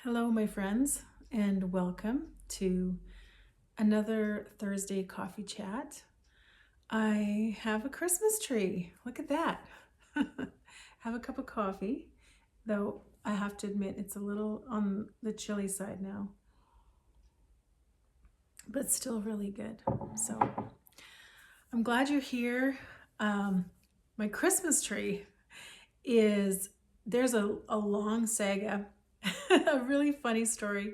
Hello, my friends, and welcome to another Thursday coffee chat. I have a Christmas tree. Look at that. Have a cup of coffee, though I have to admit it's a little on the chilly side now, but still really good. So I'm glad you're here. My Christmas tree there's a long saga, a really funny story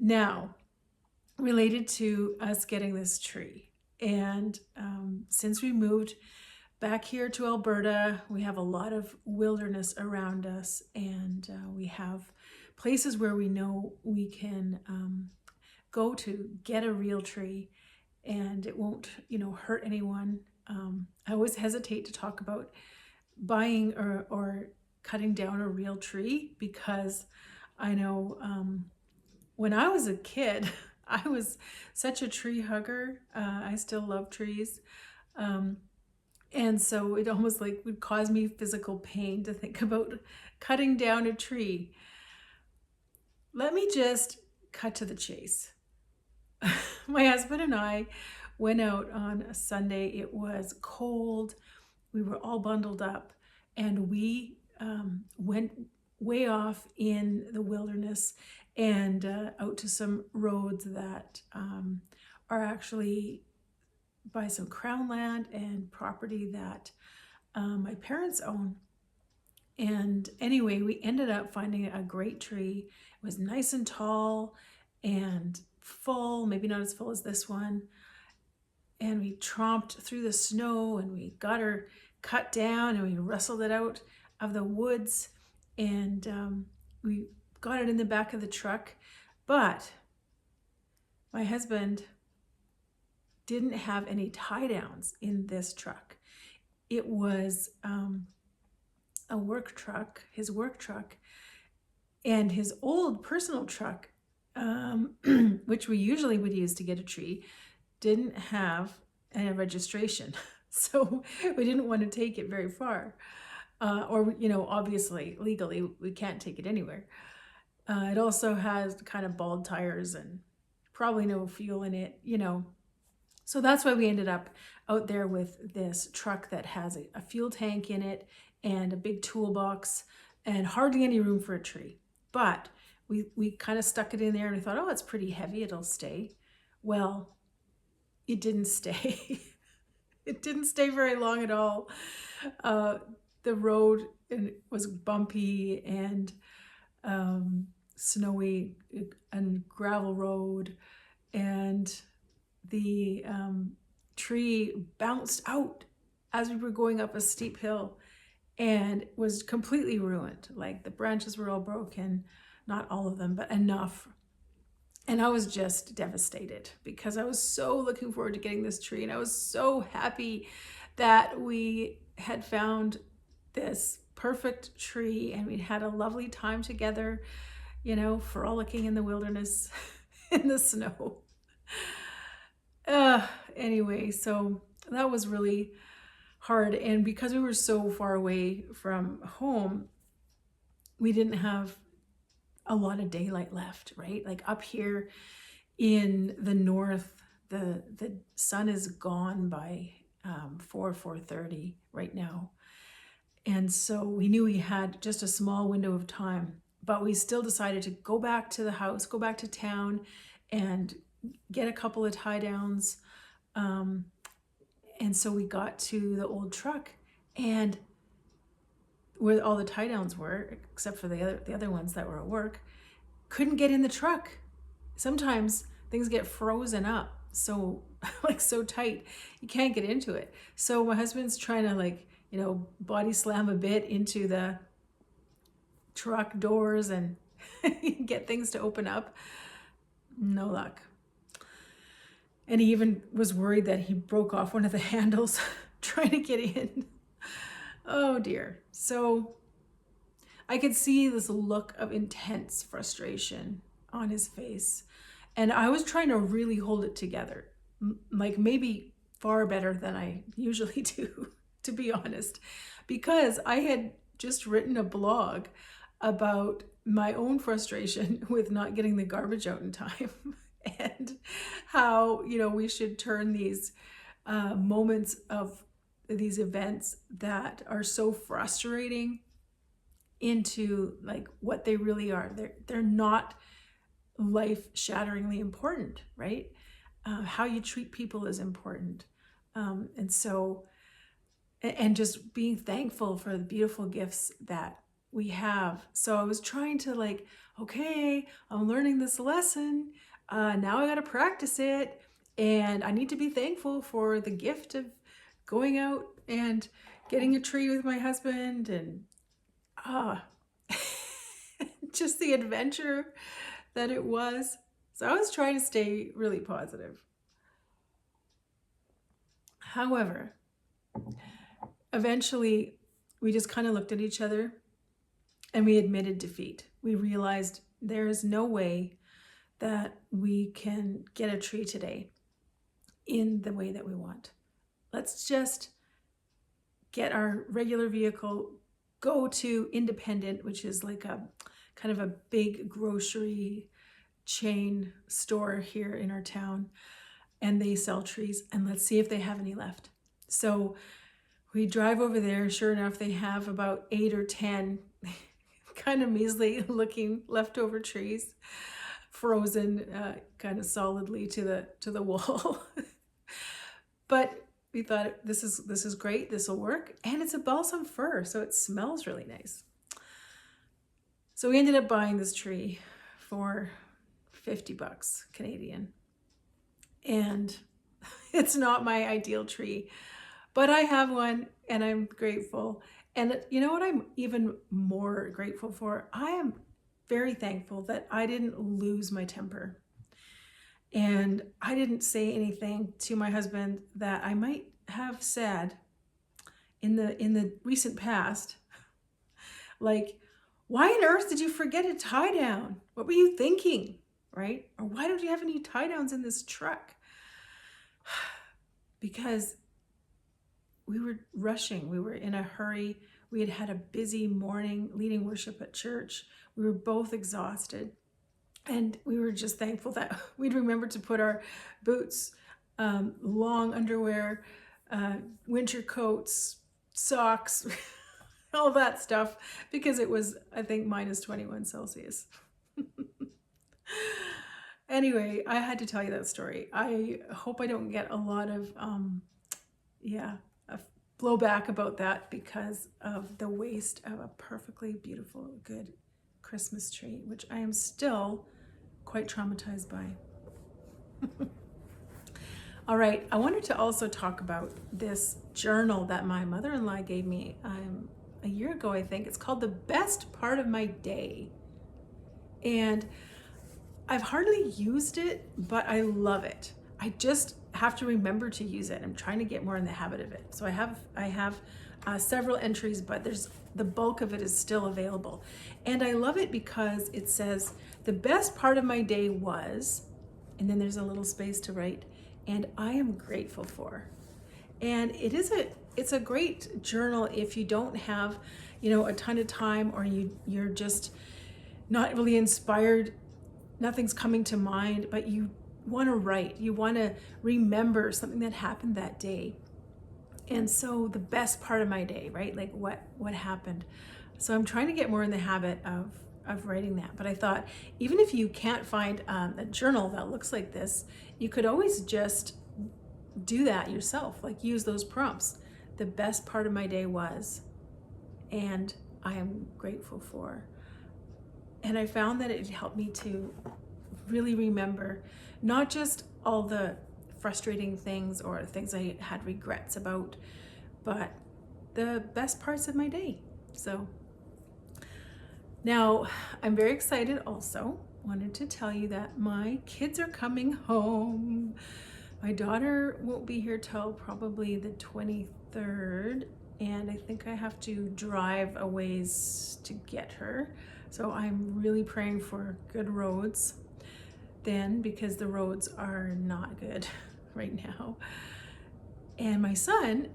now related to us getting this tree. And since we moved back here to Alberta, we have a lot of wilderness around us, and we have places where we know we can go to get a real tree and it won't, hurt anyone. I always hesitate to talk about buying or cutting down a real tree because I know when I was a kid, I was such a tree hugger. I still love trees. And so it almost like would cause me physical pain to think about cutting down a tree. Let me just cut to the chase. My husband and I went out on a Sunday. It was cold. We were all bundled up and we went way off in the wilderness and out to some roads that are actually by some crown land and property that my parents own. And anyway, we ended up finding a great tree. It was nice and tall and full, maybe not as full as this one. And we tromped through the snow and we got her cut down and we wrestled it out of the woods, and we got it in the back of the truck. But my husband didn't have any tie downs in this truck. It was a work truck, his work truck, and his old personal truck, which we usually would use to get a tree, didn't have a registration. So we didn't want to take it very far. Or, obviously, legally, we can't take it anywhere. It also has kind of bald tires and probably no fuel in it, So that's why we ended up out there with this truck that has a fuel tank in it and a big toolbox and hardly any room for a tree. But we kind of stuck it in there and we thought, oh, it's pretty heavy, it'll stay. Well, it didn't stay. It didn't stay very long at all. The road was bumpy and snowy and gravel road, and the tree bounced out as we were going up a steep hill and was completely ruined. Like the branches were all broken, not all of them, but enough. And I was just devastated because I was so looking forward to getting this tree, and I was so happy that we had found this perfect tree and we'd had a lovely time together, frolicking in the wilderness in the snow. Anyway, so that was really hard. And because we were so far away from home, we didn't have a lot of daylight left, right? Like up here in the north, the sun is gone by 4:30 right now. And so we knew we had just a small window of time, but we still decided to go back to the house, go back to town and get a couple of tie downs. And so we got to the old truck, and where all the tie downs were, except for the other ones that were at work, couldn't get in the truck. Sometimes things get frozen up so so tight you can't get into it. So my husband's trying to body slam a bit into the truck doors and get things to open up. No luck. And he even was worried that he broke off one of the handles trying to get in. Oh dear. So I could see this look of intense frustration on his face. And I was trying to really hold it together, like maybe far better than I usually do, to be honest, because I had just written a blog about my own frustration with not getting the garbage out in time and how, we should turn these moments of these events that are so frustrating into like what they really are. They're not life-shatteringly important, right? How you treat people is important. And just being thankful for the beautiful gifts that we have. So I was trying to like, okay, I'm learning this lesson. Now I got to practice it. And I need to be thankful for the gift of going out and getting a tree with my husband and just the adventure that it was. So I was trying to stay really positive. However, eventually we just kind of looked at each other and we admitted defeat. We realized there is no way that we can get a tree today in the way that we want. Let's just get our regular vehicle, go to Independent, which is like a kind of a big grocery chain store here in our town, and they sell trees, and let's see if they have any left. So we drive over there. Sure enough, they have about 8 or 10 kind of measly looking leftover trees, frozen kind of solidly to the wall. But we thought this is great. This will work, and it's a balsam fir, so it smells really nice. So we ended up buying this tree for $50 Canadian, and it's not my ideal tree, but I have one and I'm grateful. And you know what I'm even more grateful for? I am very thankful that I didn't lose my temper. And I didn't say anything to my husband that I might have said in the recent past. Like, why on earth did you forget a tie down? What were you thinking, right? Or why don't you have any tie downs in this truck? Because we were rushing. We were in a hurry. We had had a busy morning leading worship at church. We were both exhausted. And we were just thankful that we'd remembered to put our boots, long underwear, winter coats, socks, all that stuff, because it was, I think, minus 21 Celsius. Anyway, I had to tell you that story. I hope I don't get a lot of, blowback about that because of the waste of a perfectly beautiful, good Christmas tree, which I am still quite traumatized by. All right, I wanted to also talk about this journal that my mother-in-law gave me a year ago, I think. It's called The Best Part of My Day. And I've hardly used it, but I love it. I just have to remember to use it. I'm trying to get more in the habit of it. So I have several entries, but the bulk of it is still available. And I love it because it says, the best part of my day was, and then there's a little space to write, and I am grateful for. And it's a great journal if you don't have, a ton of time, or you're just not really inspired, nothing's coming to mind, but you want to write, you want to remember something that happened that day. And so the best part of my day, right? Like what happened. So I'm trying to get more in the habit of writing that. But I thought, even if you can't find a journal that looks like this, you could always just do that yourself, like use those prompts. The best part of my day was, and I am grateful for. And I found that it helped me to really remember not just all the frustrating things or things I had regrets about, but the best parts of my day. So now I'm very excited also. Wanted to tell you that my kids are coming home. My daughter won't be here till probably the 23rd, and I think I have to drive a ways to get her. So I'm really praying for good roads then, because the roads are not good right now. And my son,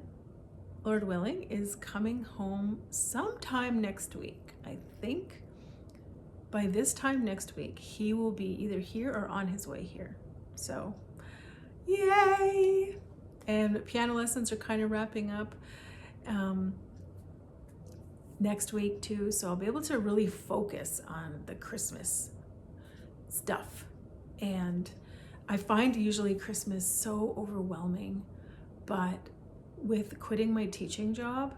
Lord willing, is coming home sometime next week, I think. by this time next week, he will be either here or on his way here. So, yay! And piano lessons are kind of wrapping up next week too, so I'll be able to really focus on the Christmas stuff. And I find usually Christmas so overwhelming, but with quitting my teaching job,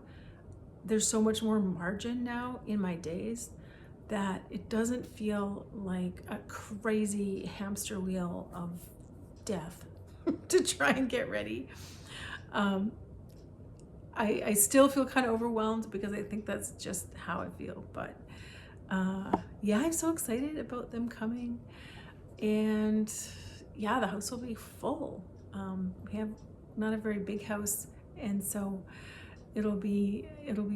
there's so much more margin now in my days that it doesn't feel like a crazy hamster wheel of death to try and get ready. I still feel kind of overwhelmed because I think that's just how I feel, but yeah, I'm so excited about them coming. And yeah, the house will be full. We have not a very big house, and so it'll be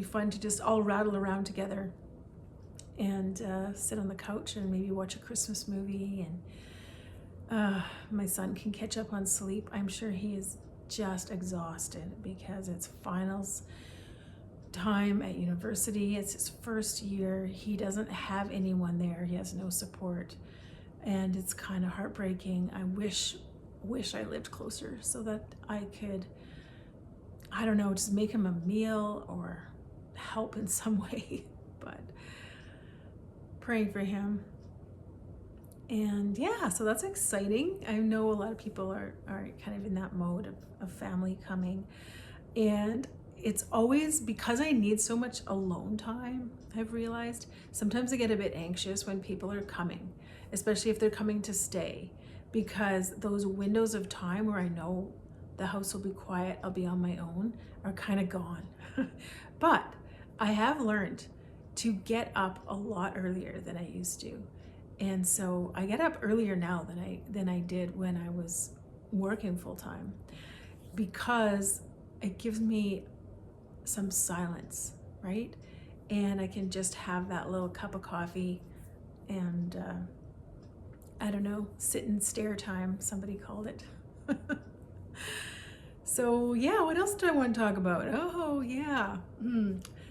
fun to just all rattle around together and sit on the couch and maybe watch a Christmas movie, and my son can catch up on sleep. I'm sure he is just exhausted because it's finals time at university. It's his first year. He doesn't have anyone there. He has no support, and it's kind of heartbreaking. I wish I lived closer so that I could, I don't know, just make him a meal or help in some way, but praying for him. And yeah, so that's exciting. I know a lot of people are kind of in that mode of family coming. And it's always, because I need so much alone time, I've realized, sometimes I get a bit anxious when people are coming, especially if they're coming to stay, because those windows of time where I know the house will be quiet, I'll be on my own, are kind of gone. But I have learned to get up a lot earlier than I used to. And so I get up earlier now than I did when I was working full time, because it gives me some silence, right? And I can just have that little cup of coffee and I don't know, sit and stare time, somebody called it. So yeah, what else do I want to talk about? Oh yeah.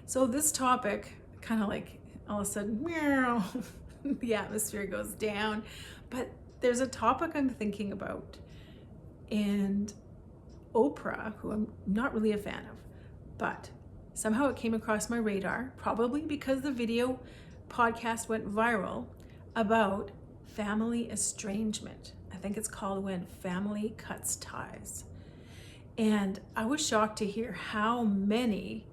So this topic kind of like all of a sudden, meow, the atmosphere goes down. But there's a topic I'm thinking about, and Oprah, who I'm not really a fan of, but somehow it came across my radar, probably because the video podcast went viral about family estrangement. I think it's called When Family Cuts Ties. And I was shocked to hear how many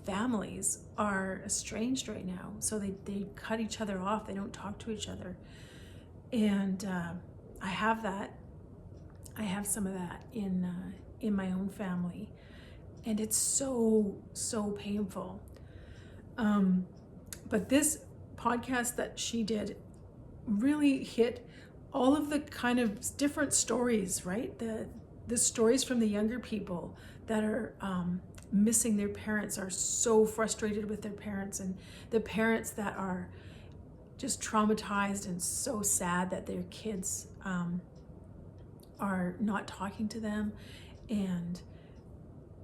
families are estranged right now. So they cut each other off. They don't talk to each other. And I have that. I have some of that in my own family. And it's so painful. But this podcast that she did really hit all of the kind of different stories, right? The stories from the younger people that are missing their parents, are so frustrated with their parents, and the parents that are just traumatized and so sad that their kids are not talking to them, and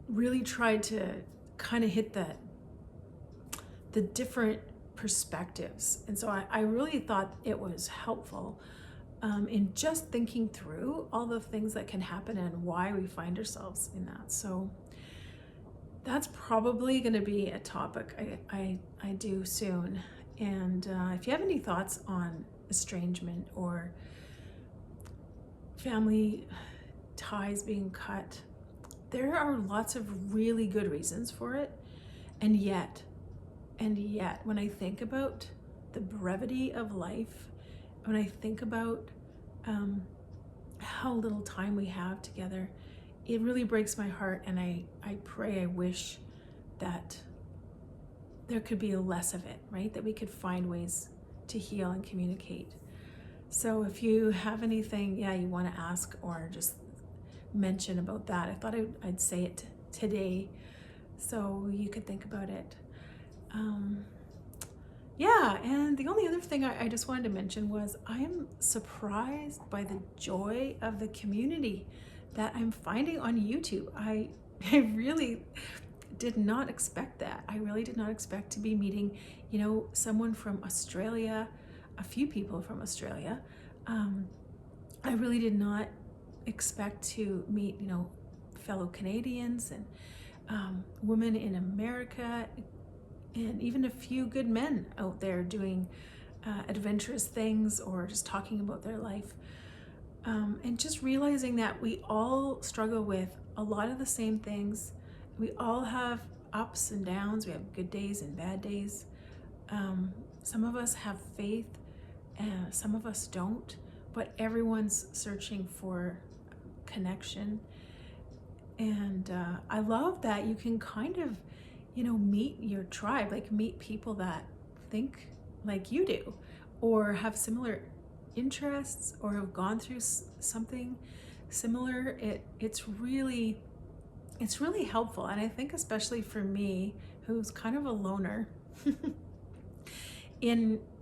really tried to kind of hit the different perspectives. And so I really thought it was helpful in just thinking through all the things that can happen and why we find ourselves in that. So that's probably going to be a topic I do soon. And if you have any thoughts on estrangement or family ties being cut, there are lots of really good reasons for it. And yet, when I think about the brevity of life, when I think about how little time we have together, it really breaks my heart. And I pray, I wish that there could be less of it, right? That we could find ways to heal and communicate. So if you have anything, you want to ask or just mention about that, I thought I'd say it today so you could think about it. And the only other thing I just wanted to mention was I am surprised by the joy of the community that I'm finding on YouTube. I really did not expect that. I really did not expect to be meeting, someone from Australia. a few people from Australia. I really did not expect to meet, fellow Canadians and women in America, and even a few good men out there doing adventurous things or just talking about their life. And just realizing that we all struggle with a lot of the same things. We all have ups and downs. We have good days and bad days. Some of us have faith, and some of us don't, but everyone's searching for connection. And I love that you can kind of, meet your tribe, like meet people that think like you do, or have similar interests, or have gone through something similar. It's really helpful. And I think especially for me, who's kind of a loner,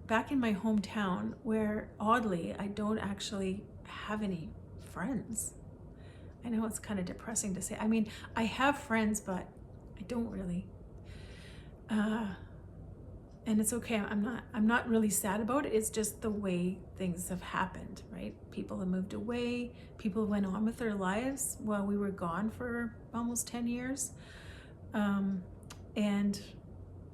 back in my hometown, where oddly I don't actually have any friends. I know it's kind of depressing to say. I mean, I have friends, but I don't really. And it's okay. I'm not really sad about it. It's just the way things have happened, right? People have moved away. People went on with their lives while we were gone for almost 10 years. And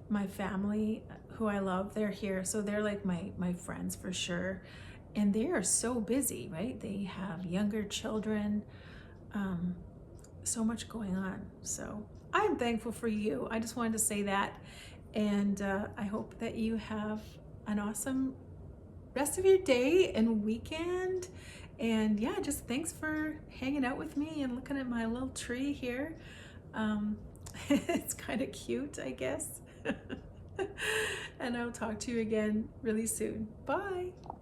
my family, who I love, they're here. So they're like my friends for sure. And they are so busy, right? They have younger children, so much going on. So I'm thankful for you. I just wanted to say that. And I hope that you have an awesome rest of your day and weekend. And yeah, just thanks for hanging out with me and looking at my little tree here. It's kind of cute, I guess. And I'll talk to you again really soon. Bye.